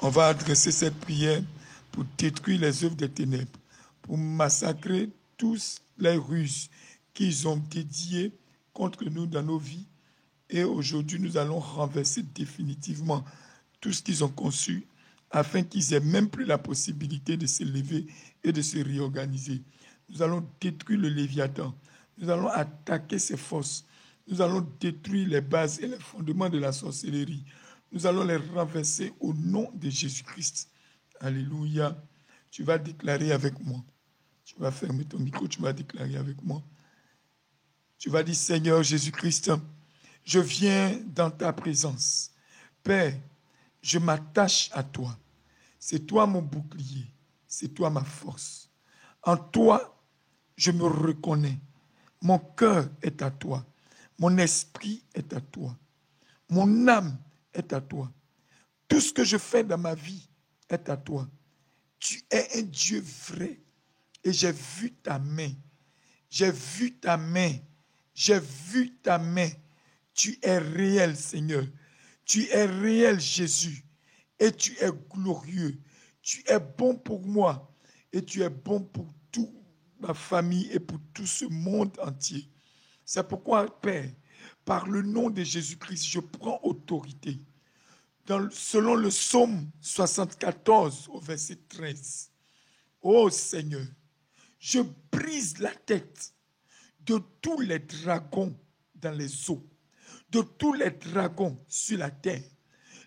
On va adresser cette prière pour détruire les œuvres des ténèbres, pour massacrer tous les ruses qu'ils ont dédiées contre nous dans nos vies. Et aujourd'hui, nous allons renverser définitivement tout ce qu'ils ont conçu afin qu'ils aient même plus la possibilité de se lever et de se réorganiser. Nous allons détruire le Léviathan. Nous allons attaquer ses forces. Nous allons détruire les bases et les fondements de la sorcellerie. Nous allons les renverser au nom de Jésus-Christ. Alléluia. Tu vas déclarer avec moi. Tu vas fermer ton micro, tu vas déclarer avec moi. Tu vas dire, Seigneur Jésus-Christ, je viens dans ta présence. Père, je m'attache à toi. C'est toi mon bouclier. C'est toi ma force. En toi, je me reconnais. Mon cœur est à toi. Mon esprit est à toi. Mon âme est à toi. Tout ce que je fais dans ma vie est à toi. Tu es un Dieu vrai. Et j'ai vu ta main. J'ai vu ta main. J'ai vu ta main. Tu es réel, Seigneur. Tu es réel, Jésus. Et tu es glorieux. Tu es bon pour moi. Et tu es bon pour toute ma famille et pour tout ce monde entier. C'est pourquoi, Père, par le nom de Jésus-Christ, je prends autorité. Selon le psaume 74 au verset 13. Ô Seigneur, je brise la tête de tous les dragons dans les eaux, de tous les dragons sur la terre,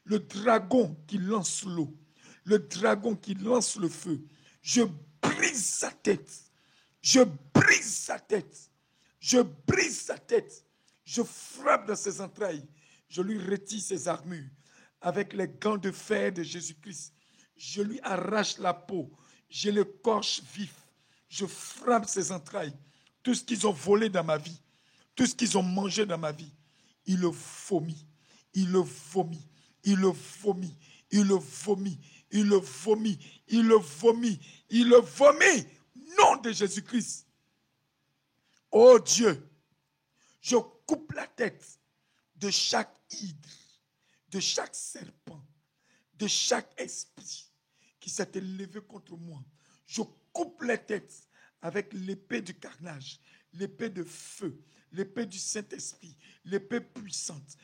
le dragon qui lance l'eau, le dragon qui lance le feu. Je brise sa tête, je brise sa tête, je brise sa tête, je frappe dans ses entrailles, je lui retire ses armures. Avec les gants de fer de Jésus-Christ, je lui arrache la peau, je l'écorche vif, je frappe ses entrailles. Tout ce qu'ils ont volé dans ma vie, tout ce qu'ils ont mangé dans ma vie, il le vomit, il le vomit, il le vomit, il le vomit, il le vomit, il le vomit, il le vomit. Nom de Jésus-Christ. Oh Dieu, je coupe la tête de chaque hydre, de chaque serpent, de chaque esprit qui s'est élevé contre moi. Je coupe les têtes avec l'épée du carnage, l'épée de feu, l'épée du Saint-Esprit, l'épée puissante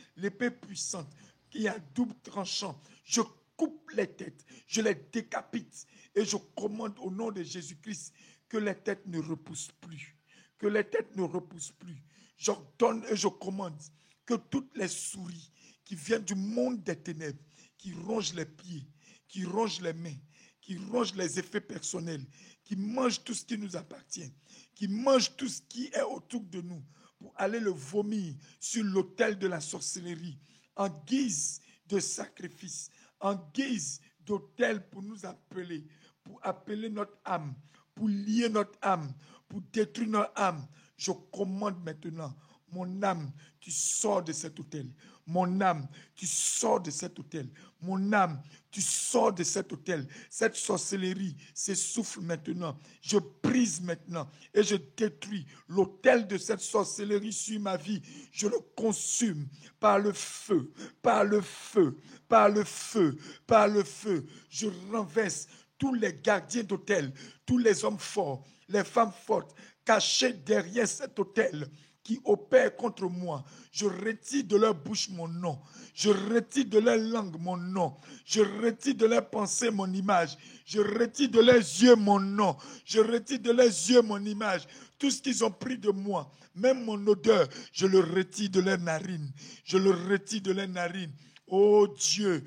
qui a double tranchant. Je coupe les têtes, je les décapite et je commande au nom de Jésus-Christ que les têtes ne repoussent plus, que les têtes ne repoussent plus. J'ordonne et je commande que toutes les souris qui viennent du monde des ténèbres, qui rongent les pieds, qui rongent les mains, qui rongent les effets personnels, qui mangent tout ce qui nous appartient, qui mangent tout ce qui est autour de nous pour aller le vomir sur l'autel de la sorcellerie en guise de sacrifice, en guise d'autel pour nous appeler, pour appeler notre âme, pour lier notre âme, pour détruire notre âme. Je commande maintenant, mon âme, tu sors de cet autel. Mon âme, tu sors de cet autel. Mon âme, tu sors de cet autel. Cette sorcellerie s'essouffle maintenant. Je brise maintenant et je détruis l'autel de cette sorcellerie sur ma vie. Je le consume par le feu, par le feu, par le feu, par le feu. Je renverse tous les gardiens d'autel, tous les hommes forts, les femmes fortes, cachés derrière cet autel, qui opèrent contre moi. Je retire de leur bouche mon nom. Je retire de leur langue mon nom. Je retire de leurs pensées mon image. Je retire de leurs yeux mon nom. Je retire de leurs yeux mon image. Tout ce qu'ils ont pris de moi, même mon odeur, je le retire de leurs narines. Je le retire de leurs narines. Oh Dieu,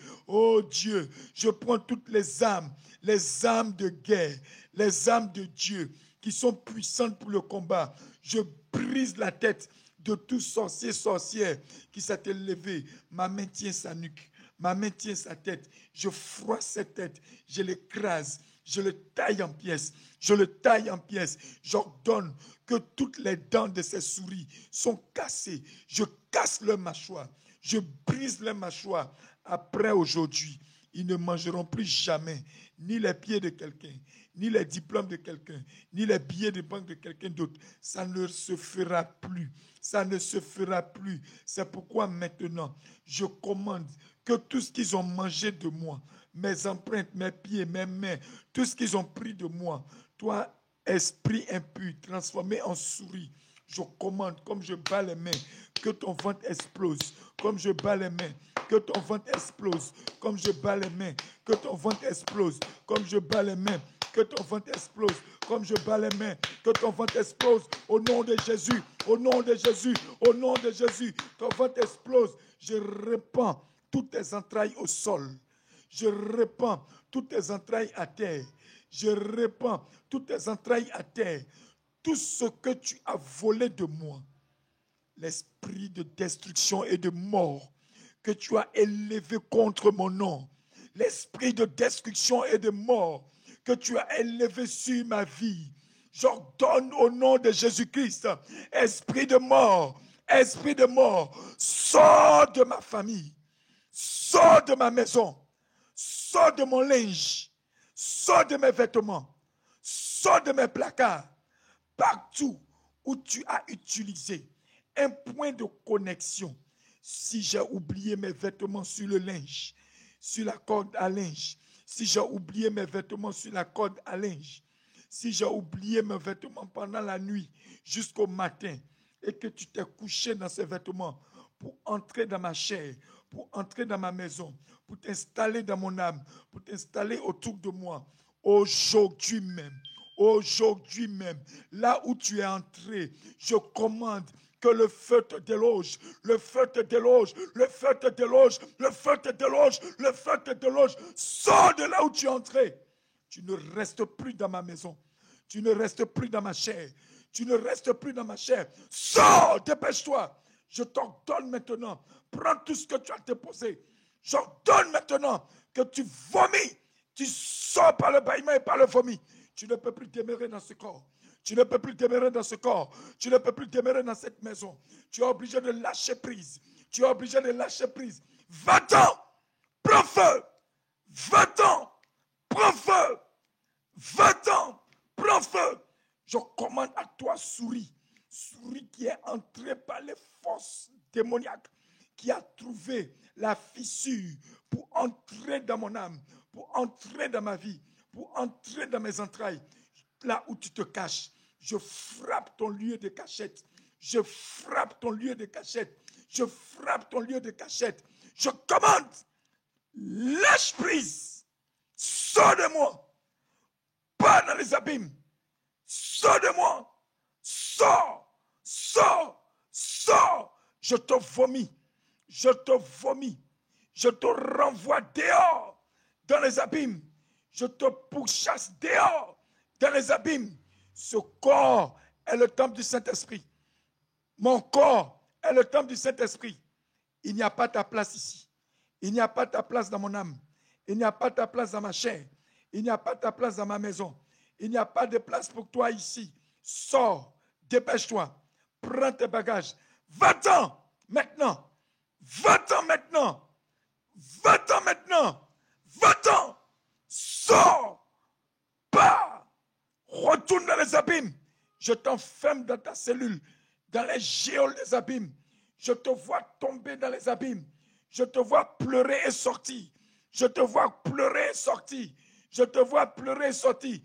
je prends toutes les âmes de guerre, les âmes de Dieu qui sont puissantes pour le combat. Je brise la tête de tout sorcier, sorcière qui s'est élevé. Ma main tient sa nuque, ma main tient sa tête. Je froisse cette tête, je l'écrase, je le taille en pièces, je le taille en pièces. J'ordonne que toutes les dents de ces souris sont cassées. Je casse leur mâchoire, je brise leur mâchoire. Après aujourd'hui, ils ne mangeront plus jamais ni les pieds de quelqu'un, ni les diplômes de quelqu'un, ni les billets de banque de quelqu'un d'autre. Ça ne se fera plus. Ça ne se fera plus. C'est pourquoi maintenant, je commande que tout ce qu'ils ont mangé de moi, mes empreintes, mes pieds, mes mains, tout ce qu'ils ont pris de moi, toi, esprit impur, transformé en souris, je commande, comme je bats les mains, que ton ventre explose, comme je bats les mains, que ton ventre explose, comme je bats les mains, que ton ventre explose, comme je bats les mains, que ton ventre explose, comme je bats les mains, que ton ventre explose, au nom de Jésus, au nom de Jésus, au nom de Jésus, ton ventre explose, je répands toutes tes entrailles au sol, je répands toutes tes entrailles à terre, je répands toutes tes entrailles à terre, tout ce que tu as volé de moi, l'esprit de destruction et de mort que tu as élevé contre mon nom, l'esprit de destruction et de mort que tu as élevé sur ma vie, j'ordonne au nom de Jésus-Christ, esprit de mort, sors de ma famille, sors de ma maison, sors de mon linge, sors de mes vêtements, sors de mes placards, partout où tu as utilisé un point de connexion. Si j'ai oublié mes vêtements sur le linge, sur la corde à linge, si j'ai oublié mes vêtements sur la corde à linge, si j'ai oublié mes vêtements pendant la nuit jusqu'au matin et que tu t'es couché dans ces vêtements pour entrer dans ma chair, pour entrer dans ma maison, pour t'installer dans mon âme, pour t'installer autour de moi, aujourd'hui même, là où tu es entré, je commande que le feu te déloge, le feu te déloge, le feu te déloge, le feu te déloge, le feu te déloge. Sors de là où tu es entré. Tu ne restes plus dans ma maison. Tu ne restes plus dans ma chair. Tu ne restes plus dans ma chair. Sors, dépêche-toi. Je t'ordonne maintenant, prends tout ce que tu as déposé. J'ordonne maintenant que tu vomis. Tu sors par le bâillement et par le vomi. Tu ne peux plus demeurer dans ce corps. Tu ne peux plus demeurer dans ce corps. Tu ne peux plus demeurer dans cette maison. Tu es obligé de lâcher prise. Tu es obligé de lâcher prise. Va-t'en, prends feu. Va-t'en, prends feu. Va-t'en, prends feu. Je commande à toi, souris. Souris qui est entrée par les forces démoniaques, qui a trouvé la fissure pour entrer dans mon âme, pour entrer dans ma vie, pour entrer dans mes entrailles. Là où tu te caches, je frappe ton lieu de cachette. Je frappe ton lieu de cachette. Je frappe ton lieu de cachette. Je commande, lâche prise. Sors de moi. Pas dans les abîmes. Sors de moi. Sors. Sors. Sors. Je te vomis. Je te vomis. Je te renvoie dehors dans les abîmes. Je te pourchasse dehors dans les abîmes. Ce corps est le temple du Saint-Esprit. Mon corps est le temple du Saint-Esprit. Il n'y a pas ta place ici. Il n'y a pas ta place dans mon âme. Il n'y a pas ta place dans ma chair. Il n'y a pas ta place dans ma maison. Il n'y a pas de place pour toi ici. Sors, dépêche-toi, prends tes bagages. Va-t'en maintenant. Va-t'en maintenant. Va-t'en maintenant. Va-t'en. Sors. Pars. Retourne dans les abîmes. Je t'enferme dans ta cellule, dans les géoles des abîmes. Je te vois tomber dans les abîmes. Je te vois pleurer et sortir. Je te vois pleurer et sortir. Je te vois pleurer et sortir.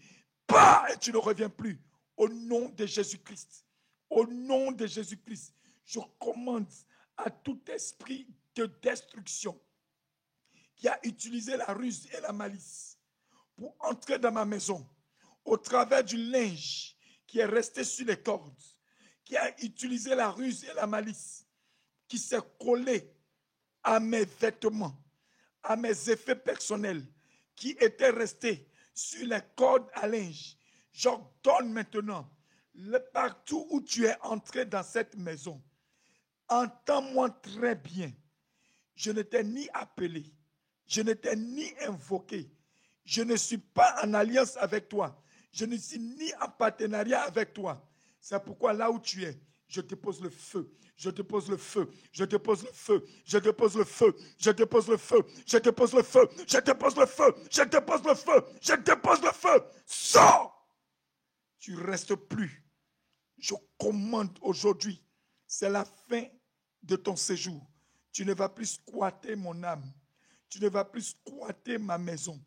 Pars et tu ne reviens plus. Au nom de Jésus-Christ. Au nom de Jésus-Christ. Je commande à tout esprit de destruction qui a utilisé la ruse et la malice pour entrer dans ma maison au travers du linge qui est resté sur les cordes, qui a utilisé la ruse et la malice, qui s'est collé à mes vêtements, à mes effets personnels, qui étaient restés sur les cordes à linge. J'ordonne maintenant, partout où tu es entré dans cette maison, entends-moi très bien. Je ne t'ai ni appelé, je ne t'ai ni invoqué, je ne suis pas en alliance avec toi, je ne suis ni en partenariat avec toi. C'est pourquoi là où tu es, je te pose le feu, je te pose le feu, je te pose le feu, je te pose le feu, je te pose le feu, je te pose le feu, je te pose le feu, je te pose le feu, je te pose le feu. Sors! Tu ne restes plus. Je commande aujourd'hui, c'est la fin de ton séjour. Tu ne vas plus squatter mon âme. Tu ne vas plus squatter ma maison.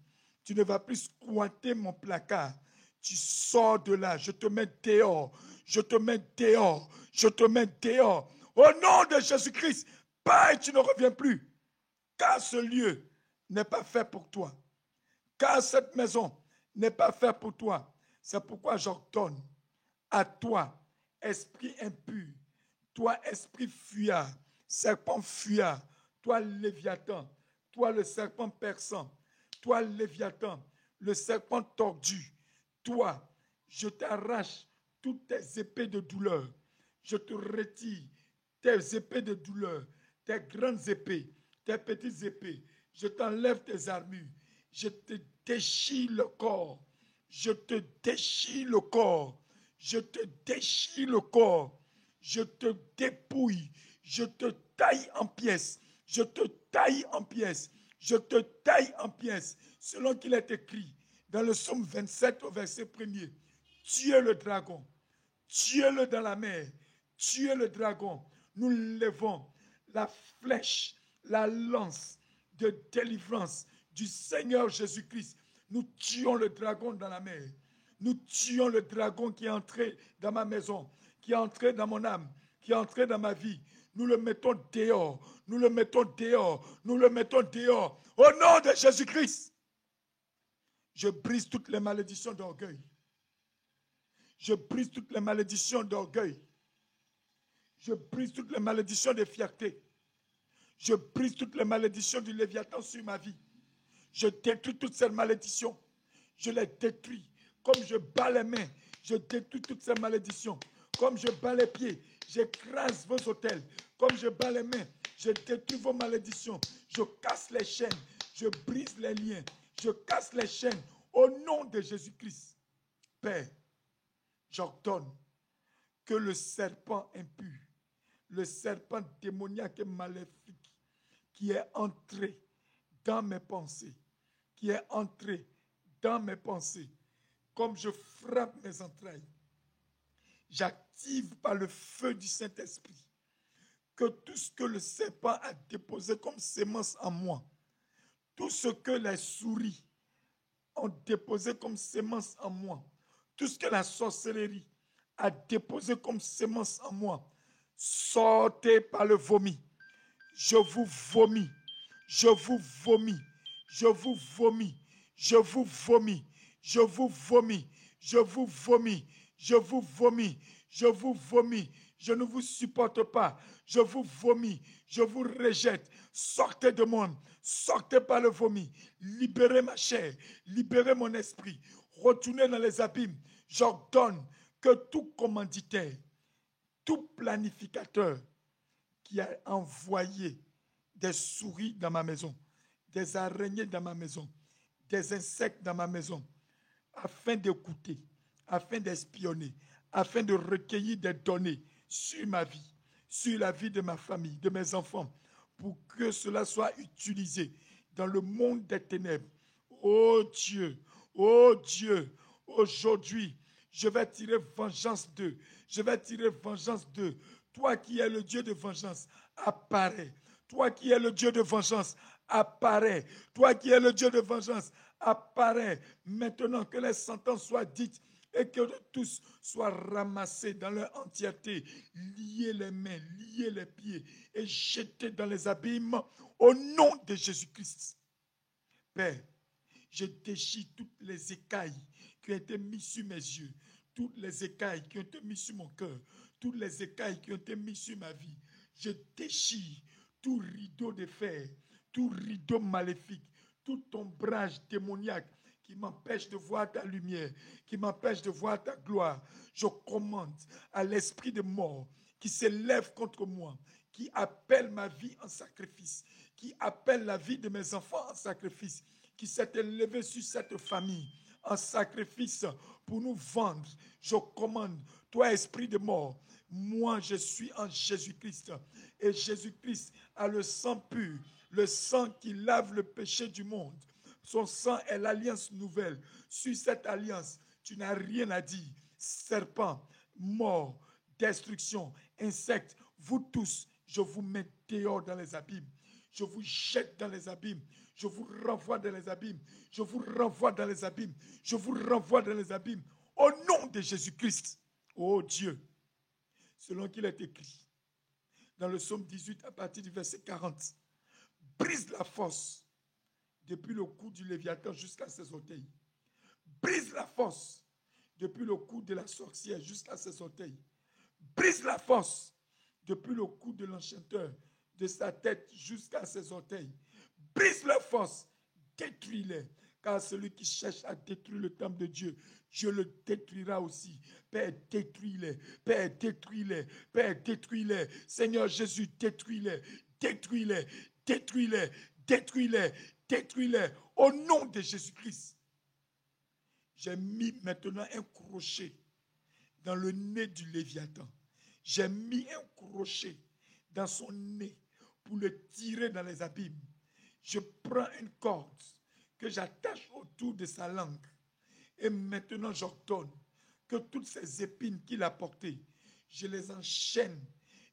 Tu ne vas plus squatter mon placard. Tu sors de là. Je te mets dehors. Je te mets dehors. Je te mets dehors. Au nom de Jésus-Christ, Père, tu ne reviens plus. Car ce lieu n'est pas fait pour toi. Car cette maison n'est pas faite pour toi. C'est pourquoi j'ordonne à toi, esprit impur, toi, esprit fuyard, serpent fuyard, toi, Léviathan, toi, le serpent perçant, toi, Léviathan, le serpent tordu, toi, je t'arrache toutes tes épées de douleur. Je te retire tes épées de douleur, tes grandes épées, tes petites épées. Je t'enlève tes armures. Je te déchire le corps. Je te déchire le corps. Je te déchire le corps. Je te dépouille. Je te taille en pièces. Je te taille en pièces. Je te taille en pièces. Selon qu'il est écrit dans le psaume 27 au verset 1er. Tuez le dragon. Tuez-le dans la mer. Tuez le dragon. Nous levons la flèche, la lance de délivrance du Seigneur Jésus-Christ. Nous tuons le dragon dans la mer. Nous tuons le dragon qui est entré dans ma maison, qui est entré dans mon âme, qui est entré dans ma vie. Nous le mettons dehors. Nous le mettons dehors. Nous le mettons dehors. Au nom de Jésus-Christ, je brise toutes les malédictions d'orgueil. Je brise toutes les malédictions d'orgueil. Je brise toutes les malédictions de fierté. Je brise toutes les malédictions du Léviathan sur ma vie. Je détruis toutes ces malédictions. Je les détruis. Comme je bats les mains, je détruis toutes ces malédictions. Comme je bats les pieds, j'écrase vos autels. Comme je bats les mains, je détruis vos malédictions. Je casse les chaînes. Je brise les liens. Je casse les chaînes. Au nom de Jésus-Christ. Père, j'ordonne que le serpent impur, le serpent démoniaque et maléfique qui est entré dans mes pensées, qui est entré dans mes pensées, comme je frappe mes entrailles, j'active par le feu du Saint-Esprit que tout ce que le serpent a déposé comme sémence en moi, tout ce que les souris ont déposé comme sémence en moi, tout ce que la sorcellerie a déposé comme sémence en moi, sortez par le vomi. Je vous vomis. Je vous vomis. Je vous vomis. Je vous vomis. Je vous vomis. Je vous vomis. Je vous vomis. Je vous vomis. Je ne vous supporte pas. Je vous vomis. Je vous rejette. Sortez de moi. Sortez par le vomi. Libérez ma chair. Libérez mon esprit. Retournez dans les abîmes. J'ordonne que tout commanditaire, tout planificateur qui a envoyé des souris dans ma maison, des araignées dans ma maison, des insectes dans ma maison, afin d'écouter, afin d'espionner, afin de recueillir des données sur ma vie, sur la vie de ma famille, de mes enfants, pour que cela soit utilisé dans le monde des ténèbres. Oh Dieu, aujourd'hui, je vais tirer vengeance d'eux. Je vais tirer vengeance d'eux. Toi qui es le Dieu de vengeance, apparaît. Toi qui es le Dieu de vengeance, apparaît. Toi qui es le Dieu de vengeance, apparaît. Maintenant que les sentences soient dites et que tous soient ramassés dans leur entièreté, liés les mains, liés les pieds et jetés dans les abîmes au nom de Jésus-Christ. Père, je déchire toutes les écailles qui ont été mises sur mes yeux, toutes les écailles qui ont été mises sur mon cœur, toutes les écailles qui ont été mises sur ma vie. Je déchire tout rideau de fer, tout rideau maléfique, tout ombrage démoniaque qui m'empêche de voir ta lumière, qui m'empêche de voir ta gloire. Je commande à l'esprit de mort qui s'élève contre moi, qui appelle ma vie en sacrifice, qui appelle la vie de mes enfants en sacrifice, qui s'est élevé sur cette famille en sacrifice pour nous vendre. Je commande, toi esprit de mort, moi je suis en Jésus-Christ et Jésus-Christ a le sang pur, le sang qui lave le péché du monde. Son sang est l'alliance nouvelle. Sur cette alliance, tu n'as rien à dire. Serpent, mort, destruction, insectes, vous tous, je vous mets dehors dans les abîmes. Je vous jette dans les abîmes. Je vous renvoie dans les abîmes. Je vous renvoie dans les abîmes. Je vous renvoie dans les abîmes. Au nom de Jésus-Christ. Oh Dieu. Selon qu'il est écrit dans le psaume 18 à partir du verset 40. Brise la force depuis le cou du Léviathan jusqu'à ses orteils. Brise la force depuis le cou de la sorcière jusqu'à ses orteils. Brise la force depuis le cou de l'enchanteur, de sa tête jusqu'à ses orteils. Brise la force, détruis-les. Car celui qui cherche à détruire le temple de Dieu, Dieu le détruira aussi. Père, détruis-les. Père, détruis-les. Père, détruis-les. Seigneur Jésus, détruis-les. Détruis-les. Détruis-les. Détruis-les. Détruis-les. Au nom de Jésus-Christ. J'ai mis maintenant un crochet dans le nez du Léviathan. J'ai mis un crochet dans son nez pour le tirer dans les abîmes. Je prends une corde que j'attache autour de sa langue. Et maintenant, j'ordonne que toutes ces épines qu'il a portées, je les enchaîne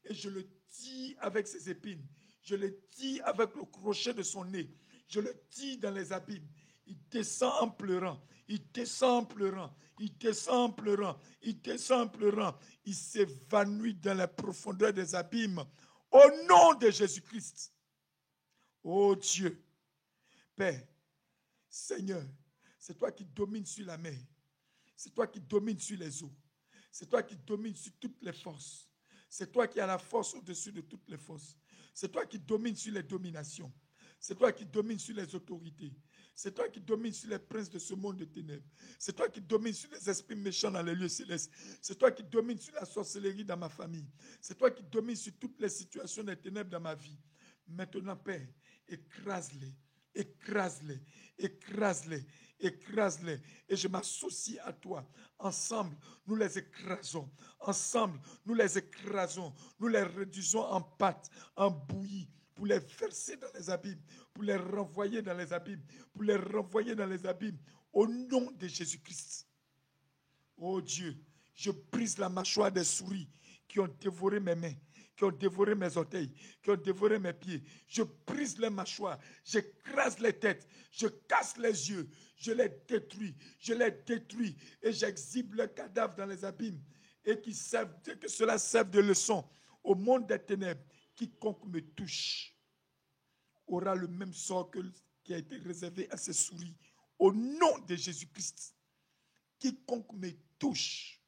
et je le tire avec ces épines. Je le tire avec le crochet de son nez. Je le tire dans les abîmes. Il descend en pleurant, il descend en pleurant, il descend en pleurant, il descend en pleurant. Il s'évanouit dans la profondeur des abîmes. Au nom de Jésus-Christ. Oh Dieu, Père, Seigneur, c'est toi qui domines sur la mer. C'est toi qui domines sur les eaux. C'est toi qui domines sur toutes les forces. C'est toi qui as la force au-dessus de toutes les forces. C'est toi qui domines sur les dominations. C'est toi qui domines sur les autorités. C'est toi qui domines sur les princes de ce monde de ténèbres. C'est toi qui domines sur les esprits méchants dans les lieux célestes. C'est toi qui domines sur la sorcellerie dans ma famille. C'est toi qui domines sur toutes les situations des ténèbres dans ma vie. Maintenant, Père, écrase-les. Écrase-les, écrase-les, écrase-les. Et je m'associe à toi. Ensemble, nous les écrasons. Ensemble, nous les écrasons. Nous les réduisons en pâte, en bouillie, pour les verser dans les abîmes, pour les renvoyer dans les abîmes, pour les renvoyer dans les abîmes. Au nom de Jésus-Christ. Oh Dieu, je brise la mâchoire des souris qui ont dévoré mes mains, qui ont dévoré mes orteils, qui ont dévoré mes pieds. Je brise les mâchoires, j'écrase les têtes, je casse les yeux, je les détruis et j'exhibe leurs cadavres dans les abîmes et que cela serve de leçon au monde des ténèbres. Quiconque me touche aura le même sort qui a été réservé à ces souris. Au nom de Jésus-Christ, quiconque me touche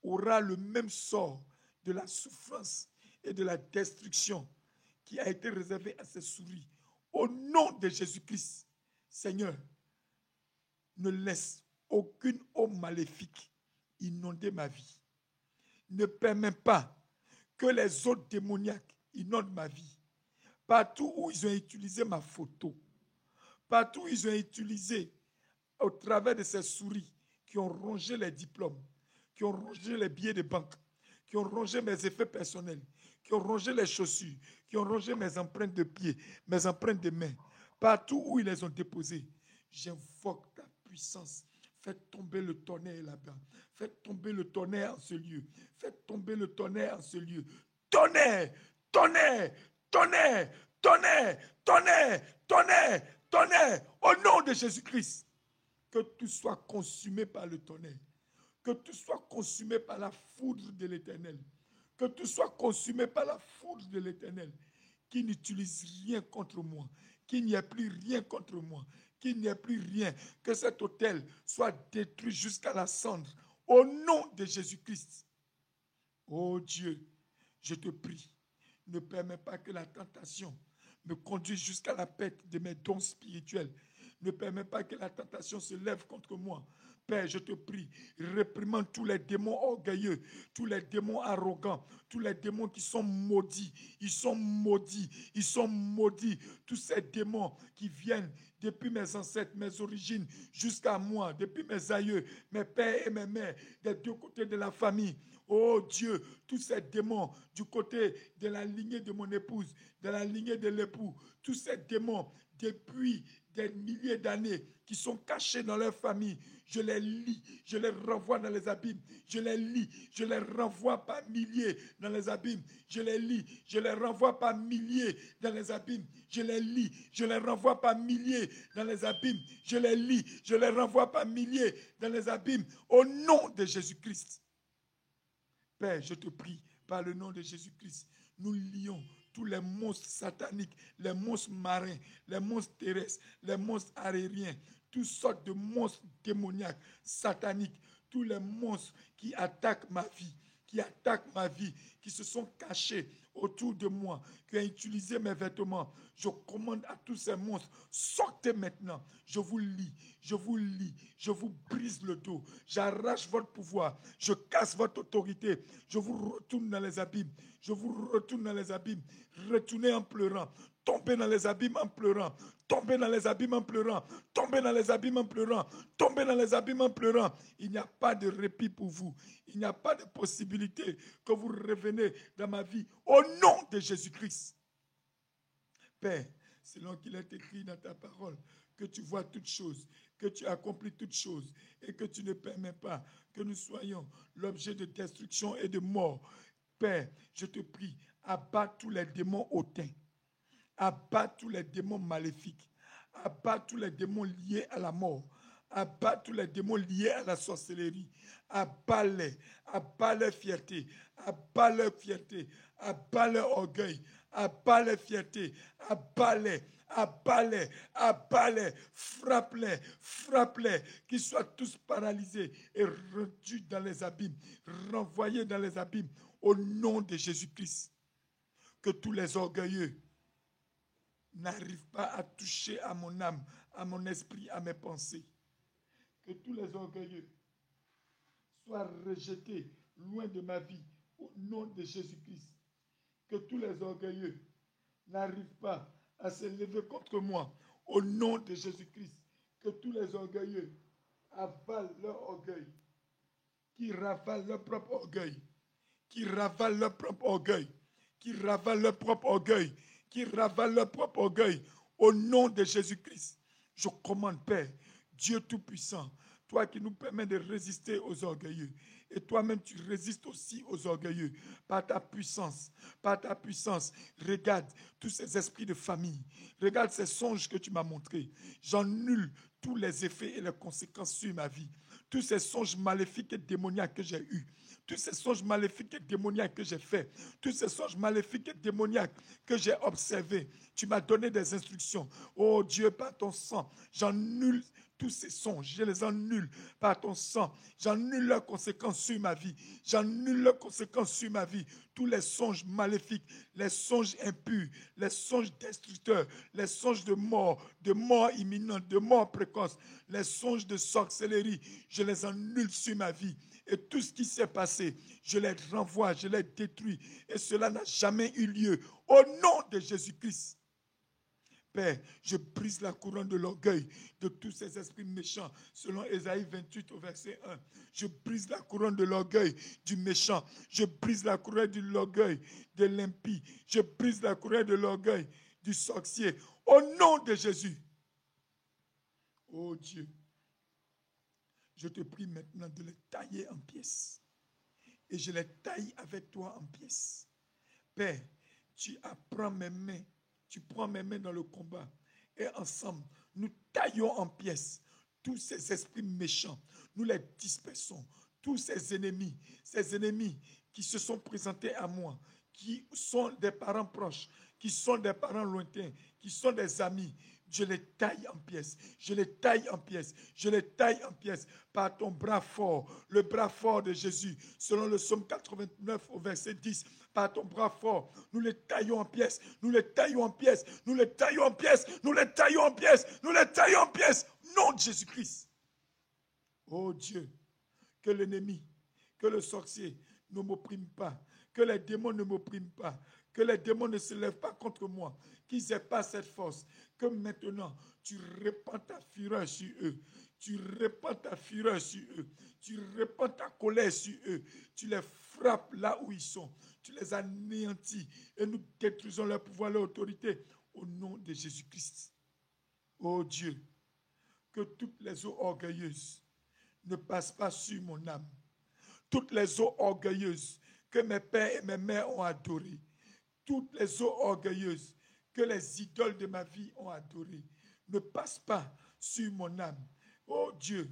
aura le même sort de la souffrance et de la destruction qui a été réservé à ces souris. Au nom de Jésus-Christ, Seigneur, ne laisse aucune eau maléfique inonder ma vie. Ne permets pas que les eaux démoniaques inondent ma vie. Partout où ils ont utilisé ma photo, partout où ils ont utilisé au travers de ces souris qui ont rongé les diplômes, qui ont rongé les billets de banque, qui ont rongé mes effets personnels, qui ont rongé les chaussures, qui ont rongé mes empreintes de pieds, mes empreintes de mains. Partout où ils les ont déposées, j'invoque ta puissance. Faites tomber le tonnerre là-bas. Faites tomber le tonnerre en ce lieu. Faites tomber le tonnerre en ce lieu. Tonnerre, tonnerre, tonnerre, tonnerre, tonnerre, tonnerre, tonnerre. Au nom de Jésus-Christ, que tout soit consumé par le tonnerre. Que tout soit consumé par la foudre de l'Éternel. Que tout soit consumé par la foudre de l'Éternel. Qu'il n'utilise rien contre moi. Qu'il n'y ait plus rien contre moi. Qu'il n'y ait plus rien. Que cet autel soit détruit jusqu'à la cendre. Au nom de Jésus-Christ. Oh Dieu, je te prie, ne permets pas que la tentation me conduise jusqu'à la perte de mes dons spirituels. Ne permets pas que la tentation se lève contre moi. Père, je te prie, réprimande tous les démons orgueilleux, tous les démons arrogants, tous les démons qui sont maudits. Ils sont maudits, ils sont maudits. Tous ces démons qui viennent depuis mes ancêtres, mes origines, jusqu'à moi, depuis mes aïeux, mes pères et mes mères, des deux côtés de la famille. Oh Dieu, tous ces démons du côté de la lignée de mon épouse, de la lignée de l'époux, tous ces démons depuis des milliers d'années qui sont cachés dans leur famille, je les lis, je les renvoie dans les abîmes. Je les lis, je les renvoie par milliers dans les abîmes. Je les lis, je les renvoie par milliers dans les abîmes. Je les lis, je les renvoie par milliers dans les abîmes. Je les lis, je les renvoie par milliers dans les abîmes. Au nom de Jésus-Christ. Père, je te prie, par le nom de Jésus-Christ, nous lions tous les monstres sataniques, les monstres marins, les monstres terrestres, les monstres aériens, toutes sortes de monstres démoniaques, sataniques, tous les monstres qui attaquent ma vie, qui se sont cachés autour de moi, qui ont utilisé mes vêtements. Je commande à tous ces monstres, sortez maintenant. Je vous lis, je vous brise le dos. J'arrache votre pouvoir, je casse votre autorité. Je vous retourne dans les abîmes. Retournez en pleurant. Tombez dans les abîmes en pleurant. Tombez dans les abîmes en pleurant. Tombez dans les abîmes en pleurant. Tombez dans les abîmes en pleurant. Il n'y a pas de répit pour vous. Il n'y a pas de possibilité que vous revenez dans ma vie. Au nom de Jésus-Christ. Père, selon qu'il est écrit dans ta parole, que tu vois toutes choses, que tu accomplis toutes choses et que tu ne permets pas que nous soyons l'objet de destruction et de mort. Père, je te prie, abat tous les démons hautains. Abat tous les démons maléfiques. Abat tous les démons liés à la mort. Abat tous les démons liés à la sorcellerie. Abat-les. Abat leur fierté. Abat leur fierté. Abat leur orgueil. Abat leur fierté. Abat-les. Abat-les. Abat-les. Frappe-les. Frappe-les. Qu'ils soient tous paralysés et réduits dans les abîmes. Renvoyés dans les abîmes. Au nom de Jésus-Christ. Que tous les orgueilleux n'arrive pas à toucher à mon âme, à mon esprit, à mes pensées. Que tous les orgueilleux soient rejetés loin de ma vie au nom de Jésus-Christ. Que tous les orgueilleux n'arrivent pas à se lever contre moi au nom de Jésus-Christ. Que tous les orgueilleux avalent leur orgueil, qui ravalent leur propre orgueil, qui ravalent leur propre orgueil, qui ravalent leur propre orgueil, qui ravalent leur propre orgueil. Au nom de Jésus-Christ, je commande, Père, Dieu Tout-Puissant, toi qui nous permets de résister aux orgueilleux. Et toi-même, tu résistes aussi aux orgueilleux par ta puissance. Par ta puissance, regarde tous ces esprits de famille. Regarde ces songes que tu m'as montrés. J'annule tous les effets et les conséquences sur ma vie. Tous ces songes maléfiques et démoniaques que j'ai eus. Tous ces songes maléfiques et démoniaques que j'ai faits, tous ces songes maléfiques et démoniaques que j'ai observés, tu m'as donné des instructions. Oh Dieu, par ton sang, j'annule tous ces songes, je les annule par ton sang. J'annule leurs conséquences sur ma vie. J'annule leurs conséquences sur ma vie. Tous les songes maléfiques, les songes impurs, les songes destructeurs, les songes de mort imminente, de mort précoce, les songes de sorcellerie, je les annule sur ma vie. Et tout ce qui s'est passé, je les renvoie, je les détruis. Et cela n'a jamais eu lieu. Au nom de Jésus-Christ. Père, je brise la couronne de l'orgueil de tous ces esprits méchants, selon Ésaïe 28 au verset 1. Je brise la couronne de l'orgueil du méchant. Je brise la couronne de l'orgueil de l'impie. Je brise la couronne de l'orgueil du sorcier. Au nom de Jésus. Oh Dieu, je te prie maintenant de les tailler en pièces. Et je les taille avec toi en pièces. Père, tu apprends mes mains. Tu prends mes mains dans le combat et ensemble, nous taillons en pièces tous ces esprits méchants. Nous les dispersons. Tous ces ennemis qui se sont présentés à moi, qui sont des parents proches, qui sont des parents lointains, qui sont des amis, je les taille en pièces, je les taille en pièces, je les taille en pièces par ton bras fort, le bras fort de Jésus, selon le psaume 89 au verset 10, par ton bras fort, nous les taillons en pièces, nous les taillons en pièces, nous les taillons en pièces, nous les taillons en pièces, nous les taillons en pièces, nom de Jésus-Christ. Oh Dieu, que l'ennemi, que le sorcier ne m'opprime pas, que les démons ne m'oppriment pas, que les démons ne se lèvent pas contre moi, qu'ils n'aient pas cette force, que maintenant tu répands ta fureur sur eux, tu répands ta fureur sur eux, tu répands ta colère sur eux, tu les frappes là où ils sont, tu les anéantis et nous détruisons leur pouvoir, leur autorité au nom de Jésus-Christ. Ô Dieu, que toutes les eaux orgueilleuses ne passent pas sur mon âme. Toutes les eaux orgueilleuses que mes pères et mes mères ont adorées, toutes les eaux orgueilleuses que les idoles de ma vie ont adorées, ne passent pas sur mon âme. Oh Dieu,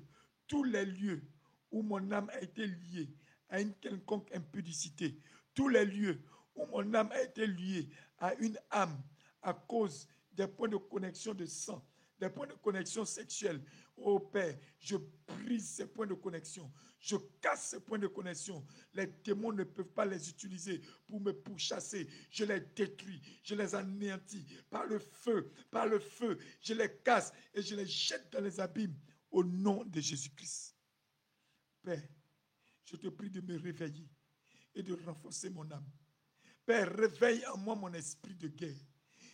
tous les lieux où mon âme a été liée à une quelconque impudicité, tous les lieux où mon âme a été liée à une âme à cause des points de connexion de sang, des points de connexion sexuelle. Oh Père, je brise ces points de connexion. Je casse ces points de connexion. Les démons ne peuvent pas les utiliser pour me pourchasser. Je les détruis, je les anéantis par le feu, par le feu. Je les casse et je les jette dans les abîmes au nom de Jésus-Christ. Père, je te prie de me réveiller et de renforcer mon âme. Père, réveille en moi mon esprit de guerre.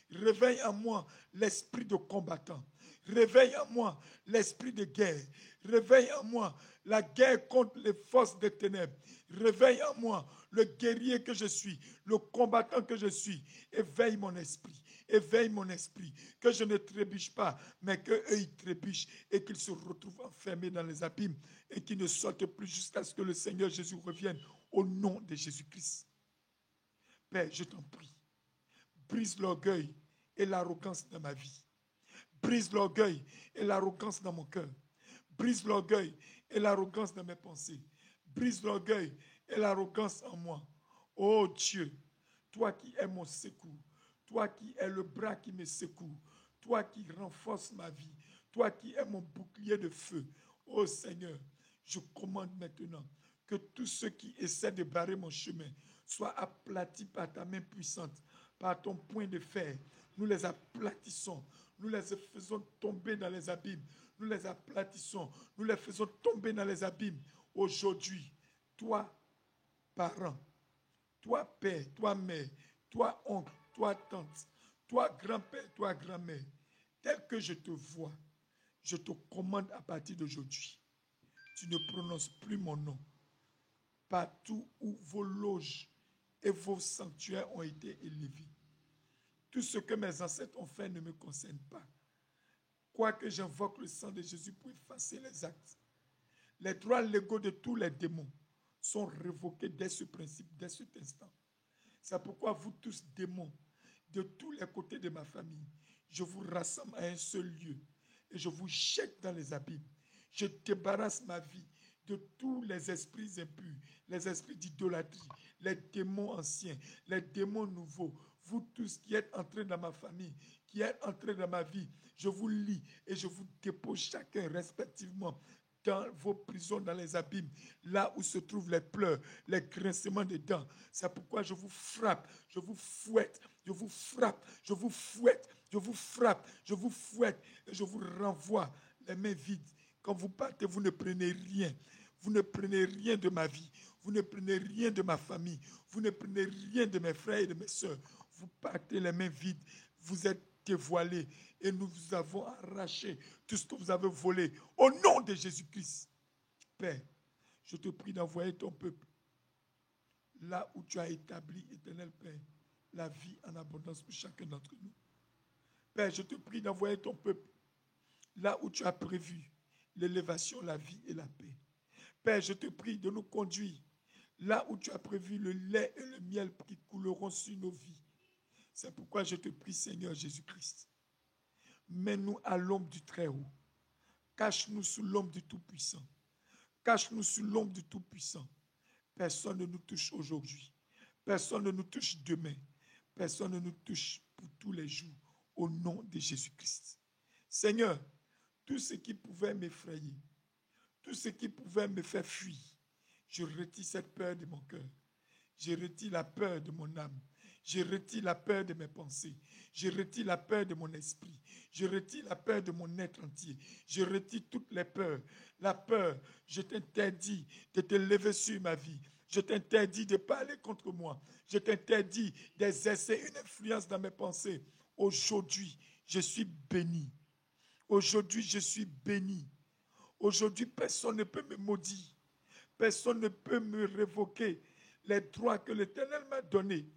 Réveille en moi l'esprit de combattant. Réveille en moi l'esprit de guerre. Réveille en moi la guerre contre les forces des ténèbres. Réveille en moi le guerrier que je suis, le combattant que je suis. Éveille mon esprit. Éveille mon esprit. Que je ne trébuche pas, mais qu'eux, ils trébuchent et qu'ils se retrouvent enfermés dans les abîmes et qu'ils ne sortent plus jusqu'à ce que le Seigneur Jésus revienne au nom de Jésus-Christ. Père, je t'en prie. Brise l'orgueil et l'arrogance dans ma vie. Brise l'orgueil et l'arrogance dans mon cœur. Brise l'orgueil et l'arrogance dans mes pensées. Brise l'orgueil et l'arrogance en moi. Oh Dieu, toi qui es mon secours, toi qui es le bras qui me secoue, toi qui renforces ma vie, toi qui es mon bouclier de feu. Oh Seigneur, je commande maintenant que tous ceux qui essaient de barrer mon chemin soient aplatis par ta main puissante, par ton poing de fer. Nous les aplatissons, nous les faisons tomber dans les abîmes, nous les aplatissons, nous les faisons tomber dans les abîmes. Aujourd'hui, toi, parent, toi, père, toi, mère, toi, oncle, toi, tante, toi, grand-père, toi, grand-mère, tel que je te vois, je te commande à partir d'aujourd'hui, tu ne prononces plus mon nom. Partout où vos loges et vos sanctuaires ont été élevés. Tout ce que mes ancêtres ont fait ne me concerne pas. Quoique j'invoque le sang de Jésus pour effacer les actes, les droits légaux de tous les démons sont révoqués dès ce principe, dès cet instant. C'est pourquoi vous tous démons, de tous les côtés de ma famille, je vous rassemble à un seul lieu et je vous jette dans les abîmes. Je débarrasse ma vie de tous les esprits impurs, les esprits d'idolâtrie, les démons anciens, les démons nouveaux. Vous tous qui êtes entrés dans ma famille, qui êtes entrés dans ma vie, je vous lie et je vous dépose chacun respectivement dans vos prisons, dans les abîmes, là où se trouvent les pleurs, les grincements des dents. C'est pourquoi je vous frappe, je vous fouette, je vous frappe, je vous fouette, je vous frappe, je vous fouette et je vous renvoie les mains vides. Quand vous partez, vous ne prenez rien. Vous ne prenez rien de ma vie. Vous ne prenez rien de ma famille. Vous ne prenez rien de mes frères et de mes soeurs. Vous partez les mains vides. Vous êtes dévoilés et nous vous avons arraché tout ce que vous avez volé au nom de Jésus-Christ. Père, je te prie d'envoyer ton peuple là où tu as établi, éternel Père, la vie en abondance pour chacun d'entre nous. Père, je te prie d'envoyer ton peuple là où tu as prévu l'élévation, la vie et la paix. Père, je te prie de nous conduire là où tu as prévu le lait et le miel qui couleront sur nos vies. C'est pourquoi je te prie, Seigneur Jésus-Christ, mets-nous à l'ombre du Très-Haut. Cache-nous sous l'ombre du Tout-Puissant. Cache-nous sous l'ombre du Tout-Puissant. Personne ne nous touche aujourd'hui. Personne ne nous touche demain. Personne ne nous touche pour tous les jours. Au nom de Jésus-Christ. Seigneur, tout ce qui pouvait m'effrayer, tout ce qui pouvait me faire fuir, je retire cette peur de mon cœur. Je retire la peur de mon âme. Je retire la peur de mes pensées. Je retire la peur de mon esprit. Je retire la peur de mon être entier. Je retire toutes les peurs. La peur, je t'interdis de te lever sur ma vie. Je t'interdis de parler contre moi. Je t'interdis d'exercer une influence dans mes pensées. Aujourd'hui, je suis béni. Aujourd'hui, je suis béni. Aujourd'hui, personne ne peut me maudire. Personne ne peut me révoquer les droits que l'Éternel m'a donnés.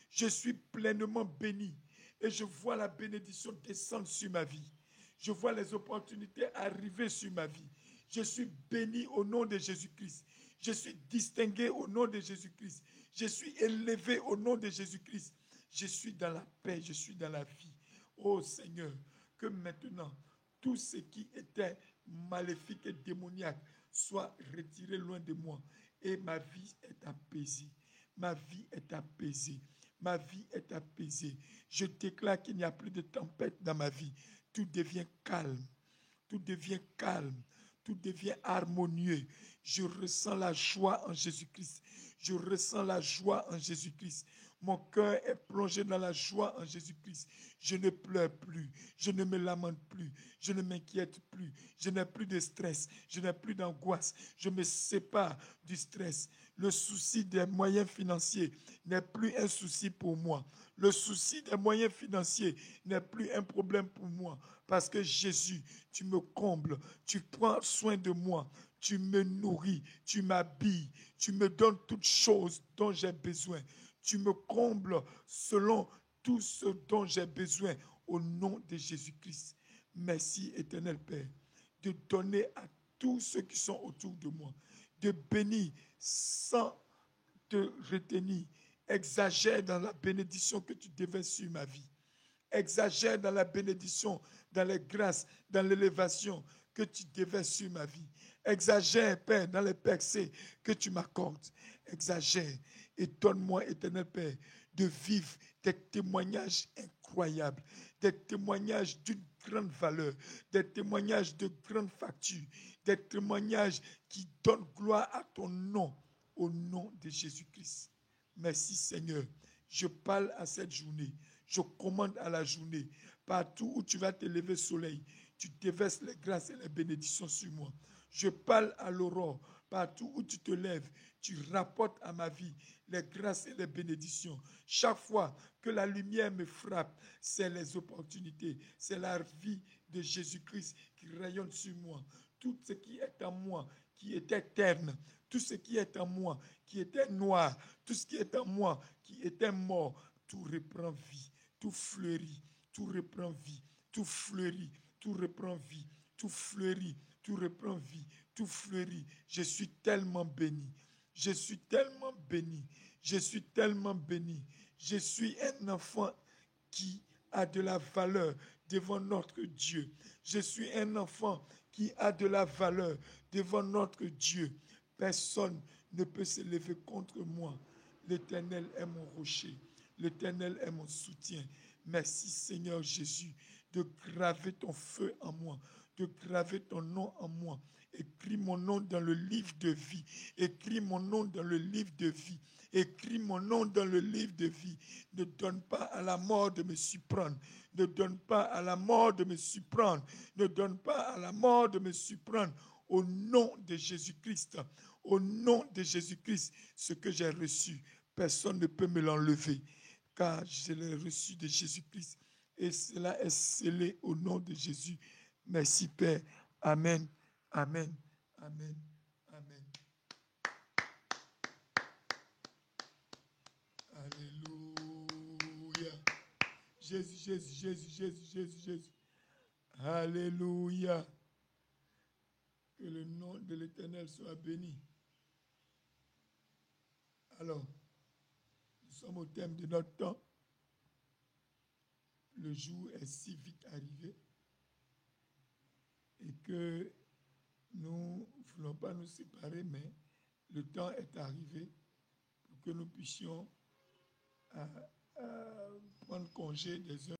Je suis pleinement béni et je vois la bénédiction descendre sur ma vie. Je vois les opportunités arriver sur ma vie. Je suis béni au nom de Jésus-Christ. Je suis distingué au nom de Jésus-Christ. Je suis élevé au nom de Jésus-Christ. Je suis dans la paix, je suis dans la vie. Oh Seigneur, que maintenant, tout ce qui était maléfique et démoniaque soit retiré loin de moi. Et ma vie est apaisée. Ma vie est apaisée. Ma vie est apaisée. Je déclare qu'il n'y a plus de tempête dans ma vie. Tout devient calme. Tout devient calme. Tout devient harmonieux. Je ressens la joie en Jésus-Christ. Je ressens la joie en Jésus-Christ. Mon cœur est plongé dans la joie en Jésus-Christ. Je ne pleure plus. Je ne me lamente plus. Je ne m'inquiète plus. Je n'ai plus de stress. Je n'ai plus d'angoisse. Je me sépare du stress. Le souci des moyens financiers n'est plus un souci pour moi. Le souci des moyens financiers n'est plus un problème pour moi. Parce que Jésus, tu me combles. Tu prends soin de moi. Tu me nourris. Tu m'habilles. Tu me donnes toutes choses dont j'ai besoin. Tu me combles selon tout ce dont j'ai besoin au nom de Jésus-Christ. Merci, éternel Père, de donner à tous ceux qui sont autour de moi, de bénir sans te retenir. Exagère dans la bénédiction que tu déverses sur ma vie. Exagère dans la bénédiction, dans les grâces, dans l'élévation que tu déverses sur ma vie. Exagère, Père, dans les percées que tu m'accordes. Exagère et donne-moi, éternel Père, de vivre des témoignages incroyables, des témoignages d'une grande valeur, des témoignages de grande facture, des témoignages qui donnent gloire à ton nom, au nom de Jésus-Christ. Merci Seigneur. Je parle à cette journée. Je commande à la journée. Partout où tu vas te lever soleil, tu déverses les grâces et les bénédictions sur moi. Je parle à l'aurore. Partout où tu te lèves, tu rapportes à ma vie les grâces et les bénédictions. Chaque fois que la lumière me frappe, c'est les opportunités. C'est la vie de Jésus-Christ qui rayonne sur moi. Tout ce qui est en moi, qui était terne, tout ce qui est en moi, qui était noir, tout ce qui est en moi, qui était mort, tout reprend vie, tout fleurit, tout reprend vie, tout fleurit, tout reprend vie, tout fleurit, tout reprend vie, tout fleurit. Je suis tellement béni. Je suis tellement béni. Je suis tellement béni. Je suis un enfant qui a de la valeur devant notre Dieu. Je suis un enfant qui a de la valeur devant notre Dieu. Personne ne peut se lever contre moi. L'Éternel est mon rocher. L'Éternel est mon soutien. Merci Seigneur Jésus de graver ton feu en moi, de graver ton nom en moi. Écris mon nom dans le livre de vie. Écris mon nom dans le livre de vie. Écris mon nom dans le livre de vie. Ne donne pas à la mort de me surprendre. Ne donne pas à la mort de me surprendre. Ne donne pas à la mort de me surprendre. Au nom de Jésus-Christ, au nom de Jésus-Christ, ce que j'ai reçu, personne ne peut me l'enlever, car je l'ai reçu de Jésus-Christ et cela est scellé au nom de Jésus. Merci Père. Amen. Amen. Amen. Amen. Alléluia. Jésus, Jésus, Jésus, Jésus, Jésus, Jésus. Alléluia. Que le nom de l'Éternel soit béni. Alors, nous sommes au thème de notre temps. Le jour est si vite arrivé et que nous ne voulons pas nous séparer, mais le temps est arrivé pour que nous puissions prendre congé des uns